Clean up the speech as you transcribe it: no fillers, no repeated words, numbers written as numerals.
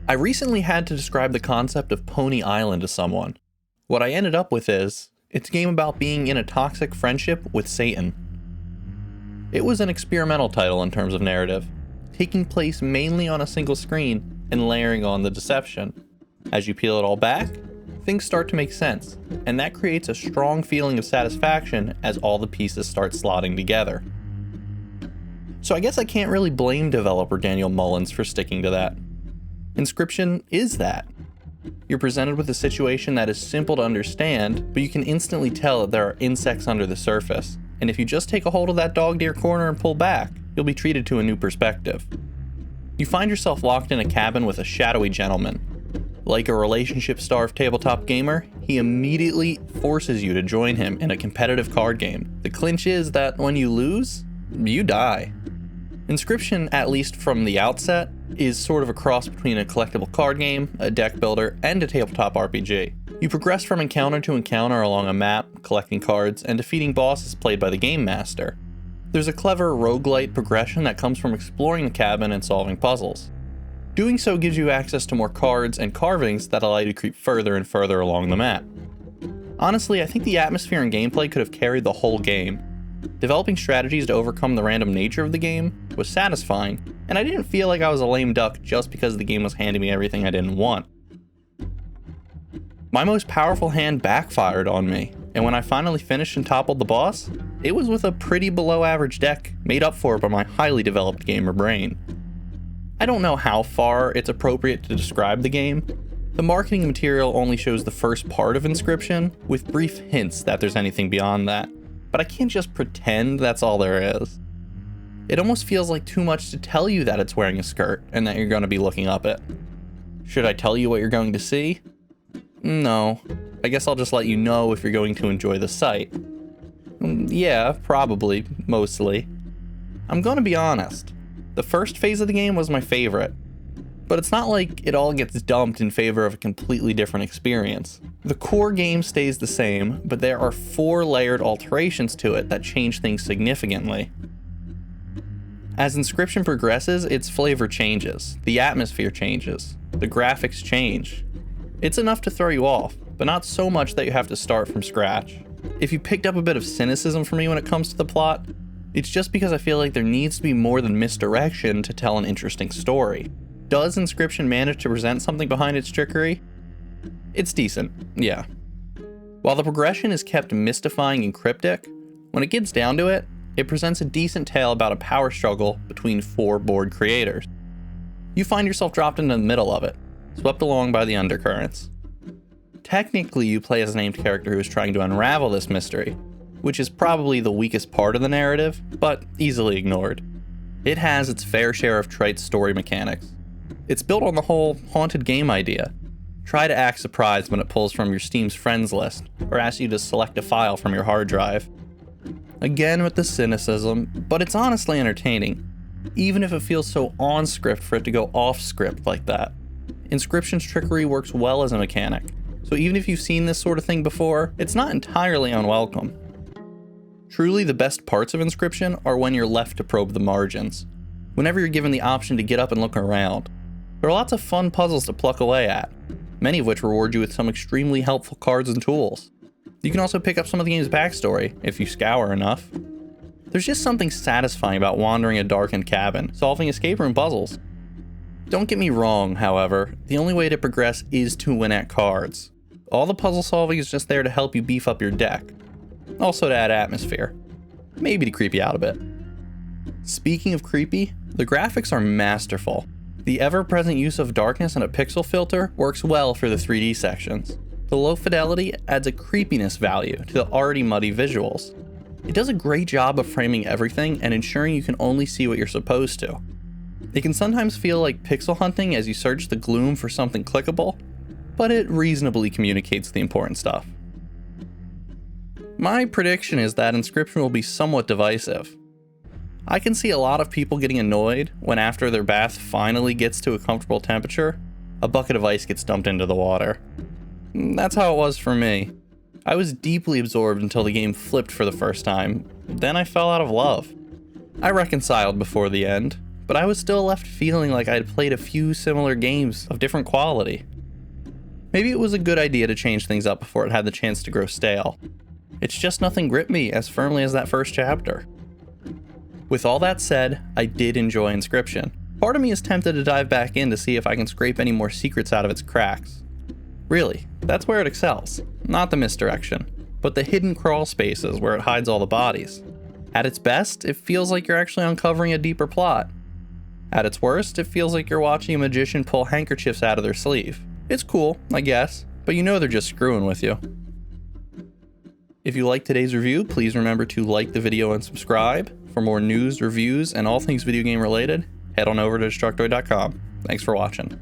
I recently had to describe the concept of Pony Island to someone. What I ended up with is, it's a game about being in a toxic friendship with Satan. It was an experimental title in terms of narrative, taking place mainly on a single screen and layering on the deception. As you peel it all back, things start to make sense, and that creates a strong feeling of satisfaction as all the pieces start slotting together. So I guess I can't really blame developer Daniel Mullins for sticking to that. Inscryption is that. You're presented with a situation that is simple to understand, but you can instantly tell that there are insects under the surface, and if you just take a hold of that dog-ear corner and pull back, you'll be treated to a new perspective. You find yourself locked in a cabin with a shadowy gentleman. Like a relationship-starved tabletop gamer, he immediately forces you to join him in a competitive card game. The clinch is that when you lose, you die. Inscryption, at least from the outset, is sort of a cross between a collectible card game, a deck builder, and a tabletop RPG. You progress from encounter to encounter along a map, collecting cards, and defeating bosses played by the game master. There's a clever roguelite progression that comes from exploring the cabin and solving puzzles. Doing so gives you access to more cards and carvings that allow you to creep further and further along the map. Honestly, I think the atmosphere and gameplay could have carried the whole game. Developing strategies to overcome the random nature of the game was satisfying, and I didn't feel like I was a lame duck just because the game was handing me everything I didn't want. My most powerful hand backfired on me, and when I finally finished and toppled the boss, it was with a pretty below average deck made up for by my highly developed gamer brain. I don't know how far it's appropriate to describe the game. The marketing material only shows the first part of Inscryption, with brief hints that there's anything beyond that, but I can't just pretend that's all there is. It almost feels like too much to tell you that it's wearing a skirt and that you're going to be looking up it. Should I tell you what you're going to see? No. I guess I'll just let you know if you're going to enjoy the site. Yeah, probably, mostly. I'm going to be honest. The first phase of the game was my favorite, but it's not like it all gets dumped in favor of a completely different experience. The core game stays the same, but there are 4 layered alterations to it that change things significantly. As Inscryption progresses, its flavor changes, the atmosphere changes, the graphics change. It's enough to throw you off, but not so much that you have to start from scratch. If you picked up a bit of cynicism from me when it comes to the plot, it's just because I feel like there needs to be more than misdirection to tell an interesting story. Does Inscryption manage to present something behind its trickery? It's decent, yeah. While the progression is kept mystifying and cryptic, when it gets down to it, it presents a decent tale about a power struggle between 4 bored creators. You find yourself dropped into the middle of it, swept along by the undercurrents. Technically, you play as a named character who is trying to unravel this mystery, which is probably the weakest part of the narrative, but easily ignored. It has its fair share of trite story mechanics. It's built on the whole haunted game idea. Try to act surprised when it pulls from your Steam's friends list, or asks you to select a file from your hard drive. Again with the cynicism, but it's honestly entertaining, even if it feels so on script for it to go off script like that. Inscryption's trickery works well as a mechanic, so even if you've seen this sort of thing before, it's not entirely unwelcome. Truly, the best parts of Inscryption are when you're left to probe the margins, whenever you're given the option to get up and look around. There are lots of fun puzzles to pluck away at, many of which reward you with some extremely helpful cards and tools. You can also pick up some of the game's backstory, if you scour enough. There's just something satisfying about wandering a darkened cabin, solving escape room puzzles. Don't get me wrong, however, the only way to progress is to win at cards. All the puzzle solving is just there to help you beef up your deck. Also to add atmosphere. Maybe to creep you out a bit. Speaking of creepy, the graphics are masterful. The ever-present use of darkness and a pixel filter works well for the 3D sections. The low fidelity adds a creepiness value to the already muddy visuals. It does a great job of framing everything and ensuring you can only see what you're supposed to. It can sometimes feel like pixel hunting as you search the gloom for something clickable, but it reasonably communicates the important stuff. My prediction is that Inscryption will be somewhat divisive. I can see a lot of people getting annoyed when after their bath finally gets to a comfortable temperature, a bucket of ice gets dumped into the water. That's how it was for me. I was deeply absorbed until the game flipped for the first time, then I fell out of love. I reconciled before the end, but I was still left feeling like I had played a few similar games of different quality. Maybe it was a good idea to change things up before it had the chance to grow stale. It's just nothing gripped me as firmly as that first chapter. With all that said, I did enjoy Inscryption. Part of me is tempted to dive back in to see if I can scrape any more secrets out of its cracks. Really, that's where it excels. Not the misdirection, but the hidden crawl spaces where it hides all the bodies. At its best, it feels like you're actually uncovering a deeper plot. At its worst, it feels like you're watching a magician pull handkerchiefs out of their sleeve. It's cool, I guess, but you know they're just screwing with you. If you liked today's review, please remember to like the video and subscribe. For more news, reviews, and all things video game related, head on over to Destructoid.com. Thanks for watching.